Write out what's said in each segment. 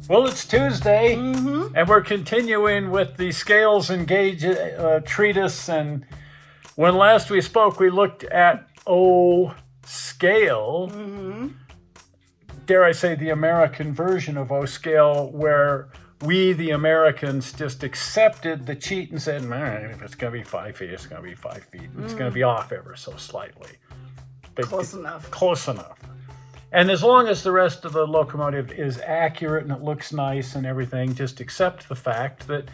Well, it's Tuesday, and we're continuing with the scales and gauge treatise. And when last we spoke, we looked at O scale. Dare I say the American version of O scale, where we, the Americans, just accepted the cheat and said, if it's going to be 5 feet, it's going to be 5 feet. It's going to be off ever so slightly. But Close enough. Close enough. And as long as the rest of the locomotive is accurate and it looks nice and everything, just accept the fact that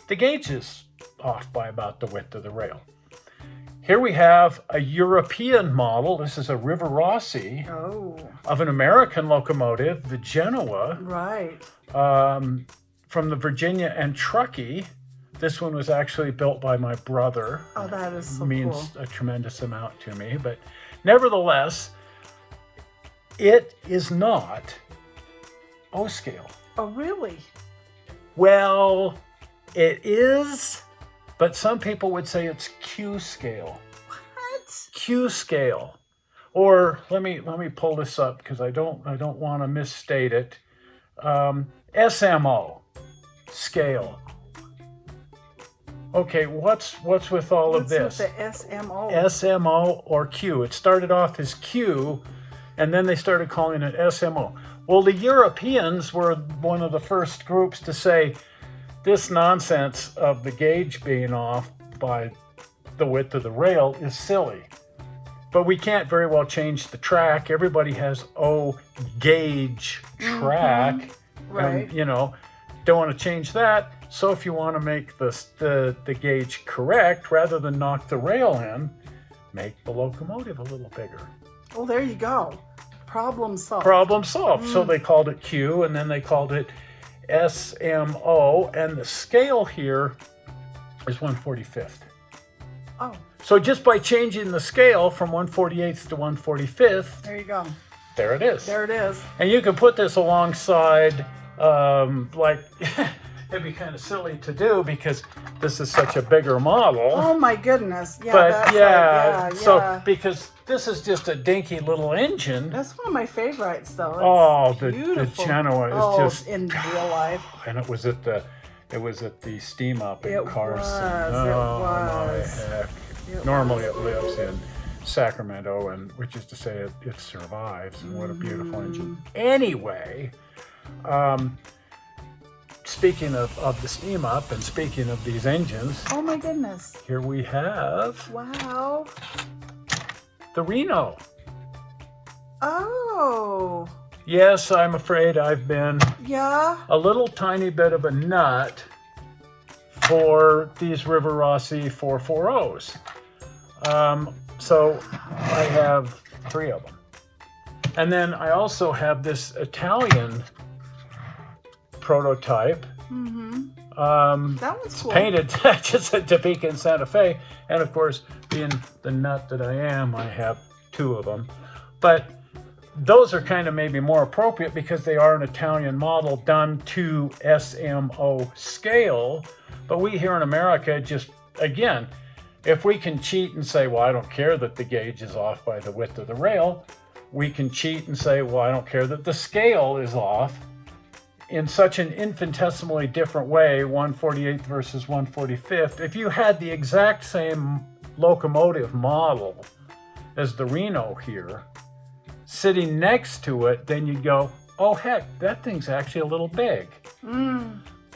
the gauge is off by about the width of the rail. Here we have a European model. This is a River Rossi of an American locomotive, the Genoa. Right. From the Virginia and Truckee. This one was actually built by my brother. Oh, that is so means cool. a tremendous amount to me. But nevertheless, it is not O scale. Oh, really? Well, it is, but some people would say it's Q scale. What? Q scale. Or let me pull this up because I don't want to misstate it. SMO scale. Okay, what's with all of this? What's with the SMO? SMO or Q. It started off as Q, and then they started calling it SMO. Well, the Europeans were one of the first groups to say this nonsense of the gauge being off by the width of the rail is silly. But we can't very well change the track. Everybody has O gauge track. Right. And, don't want to change that. So if you want to make the gauge correct, rather than knock the rail in, make the locomotive a little bigger. Oh, there you go. Problem solved. Problem solved. So they called it Q, and then they called it SMO, and the scale here is 1/45th. Oh. So just by changing the scale from 1/48th to 1/45th, There you go. there it is. There it is. And you can put this alongside, it'd be kind of silly to do because this is such a bigger model. Oh my goodness. Yeah. But that's yeah, right. so because this is just a dinky little engine. That's one of my favorites, though. It's the beautiful. Genoa is just in real life. And it was at the steam up in It Carson. was, Oh it was. my heck. It Normally it lives in Sacramento, and which is to say it survives. And what a beautiful engine. Anyway, speaking of the steam up and speaking of these engines, Oh my goodness. here we have Wow. the Reno. Oh. Yes, I'm afraid I've been Yeah. a little tiny bit of a nut for these River Rossi 440s. So I have 3 of them. And then I also have this Italian prototype. That one's cool. Painted just at Topeka and Santa Fe. And of course, being the nut that I am, I have 2 of them. But those are kind of maybe more appropriate because they are an Italian model done to SMO scale. But we here in America just, again, if we can cheat and say, well, I don't care that the gauge is off by the width of the rail, we can cheat and say, well, I don't care that the scale is off in such an infinitesimally different way, 1/48th versus 1/45th. If you had the exact same locomotive model as the Reno here, sitting next to it, then you'd go, oh, heck, that thing's actually a little big.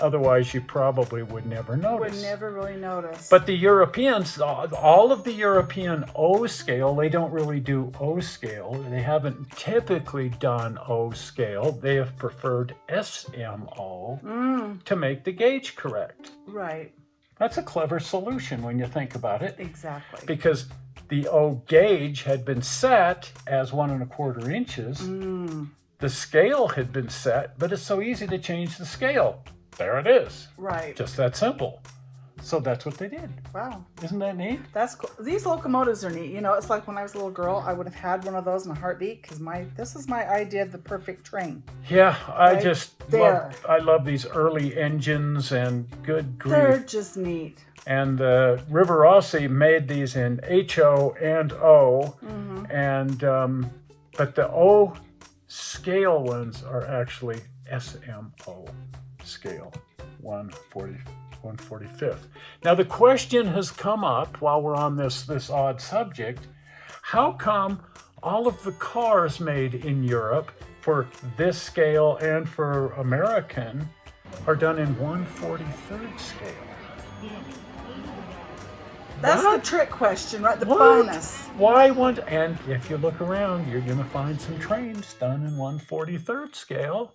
Otherwise, you probably would never notice. Would never really notice. But the Europeans, all of the European O scale, they don't really do O scale. They haven't typically done O scale. They have preferred SMO to make the gauge correct. Right. That's a clever solution when you think about it. Exactly. Because the O gauge had been set as 1 1/4 inches. The scale had been set, but it's so easy to change the scale. There it is. Right. Just that simple. So that's what they did. Wow. Isn't that neat? That's cool. These locomotives are neat. It's like when I was a little girl, I would have had one of those in a heartbeat because this is my idea of the perfect train. Yeah, I Right just there. love these early engines and good grief. They're just neat. And River Rossi made these in HO and O, and but the O scale ones are actually SMO scale, 145th. Now the question has come up while we're on this odd subject, how come all of the cars made in Europe for this scale and for American are done in 143rd scale? That's What? the trick question, right? The What? bonus. Why one? And if you look around, you're going to find some trains done in 143rd scale.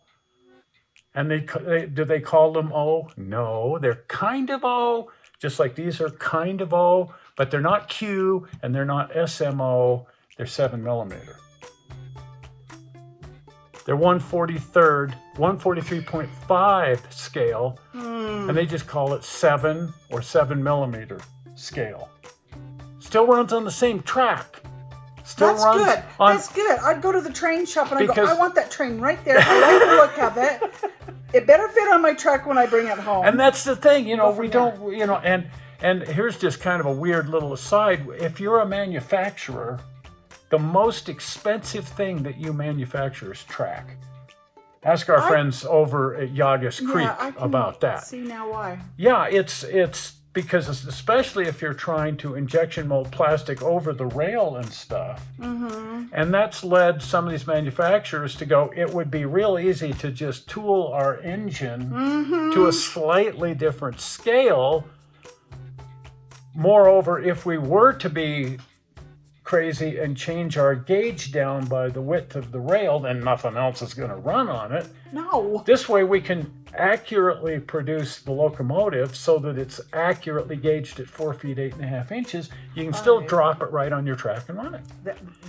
And do they call them O? No, they're kind of O, just like these are kind of O, but they're not Q and they're not SMO. They're 7mm. They're 143.5 scale, and they just call it 7 or 7mm scale. Still runs on the same track. Still That's runs good. on. That's good. I'd go to the train shop and I'd Because- go, I want that train right there. I like the look of it. It better fit on my truck when I bring it home. And that's the thing, Go we from don't, and here's just kind of a weird little aside. If you're a manufacturer, the most expensive thing that you manufacture is track. Ask our friends over at Yagas Creek I can about that. see now why. Yeah, it's because especially if you're trying to injection mold plastic over the rail and stuff. Mm-hmm. And that's led some of these manufacturers to go, it would be real easy to just tool our engine to a slightly different scale. Moreover, if we were to be crazy and change our gauge down by the width of the rail, then nothing else is going to run on it. No. This way we can accurately produce the locomotive so that it's accurately gauged at 4 feet 8.5 inches. You can still drop it right on your track and run it.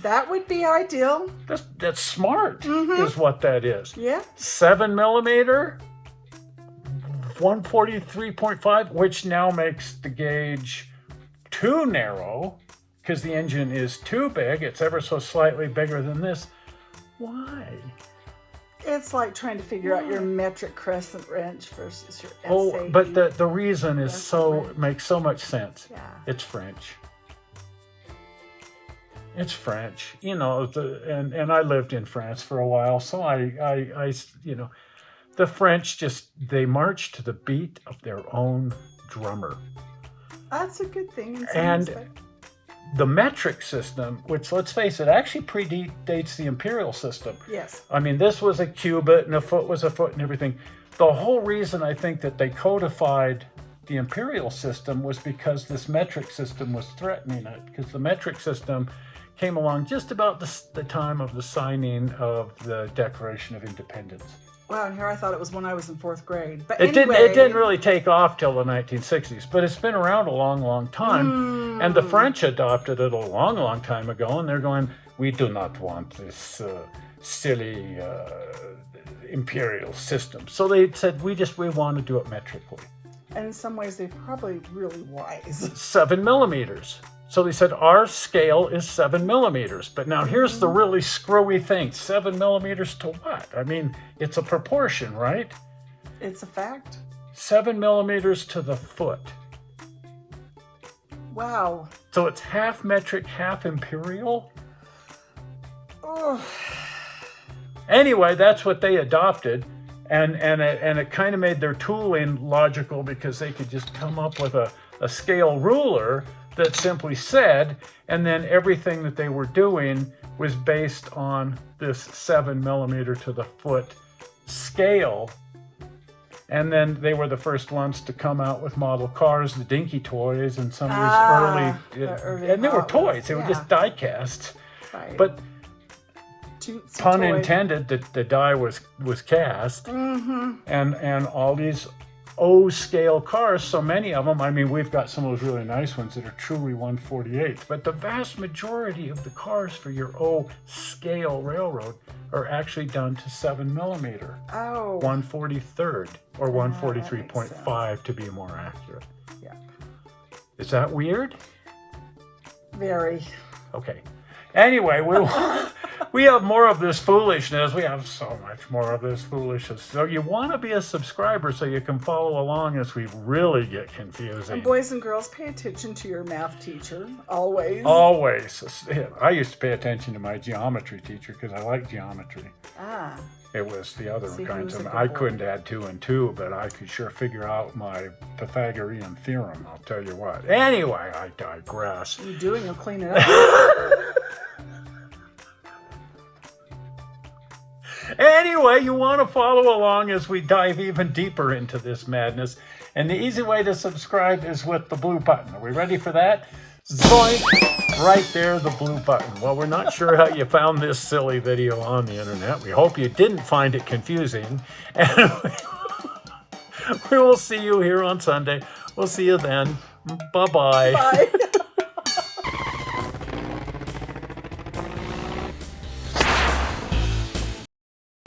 That would be ideal. That's smart, is what that is. Yeah. 7mm, 143.5, which now makes the gauge too narrow because the engine is too big. It's ever so slightly bigger than this. Why? It's like trying to figure out your metric crescent wrench versus your SAE. Oh, but the reason is French. makes so much sense. Yeah. It's French. It's French, and I lived in France for a while, so I the French they march to the beat of their own drummer. That's a good thing in some And respect. the metric system, which let's face it, actually predates the imperial system. Yes. I mean, this was a cubit and a foot was a foot and everything. The whole reason I think that they codified the imperial system was because this metric system was threatening it, because the metric system came along just about the time of the signing of the Declaration of Independence. Wow, and here I thought it was when I was in 4th grade. But It anyway, didn't really take off till the 1960s, but it's been around a long, long time. And the French adopted it a long, long time ago, and they're going, we do not want this silly imperial system. So they said, we want to do it metrically. And in some ways, they're probably really wise. 7mm. So they said, our scale is 7mm. But now here's the really screwy thing. 7mm to what? I mean, it's a proportion, right? It's a fact. 7mm to the foot. Wow. So it's half metric, half imperial? Oh, Anyway, that's what they adopted. And it kind of made their tooling logical because they could just come up with a scale ruler that simply said, and then everything that they were doing was based on this 7mm to the foot scale. And then they were the first ones to come out with model cars, the Dinky toys, and some of these early and they were Hot toys. Wheels, They were yeah. just die cast. right. But Tootsy pun toy. intended, the die was cast. Mm-hmm. And all these O scale cars, so many of them. I mean, we've got some of those really nice ones that are truly 148, but the vast majority of the cars for your O scale railroad are actually done to 7mm, Oh. 143rd or that 143.5 to be more accurate. Yeah. Is that weird? Very. Okay. Anyway, We have more of this foolishness. We have so much more of this foolishness. So you want to be a subscriber so you can follow along as we really get confusing. And boys and girls, pay attention to your math teacher, always. Always. I used to pay attention to my geometry teacher because I like geometry. Ah. It was the other See, kinds who's of. a good I boy. couldn't add 2 and 2, but I could sure figure out my Pythagorean theorem. I'll tell you what. Anyway, I digress. You do, and you'll clean it up. Anyway, you want to follow along as we dive even deeper into this madness. And the easy way to subscribe is with the blue button. Are we ready for that? Zoink! Right there, the blue button. Well, we're not sure how you found this silly video on the internet. We hope you didn't find it confusing. And we will see you here on Sunday. We'll see you then. Bye-bye. Bye.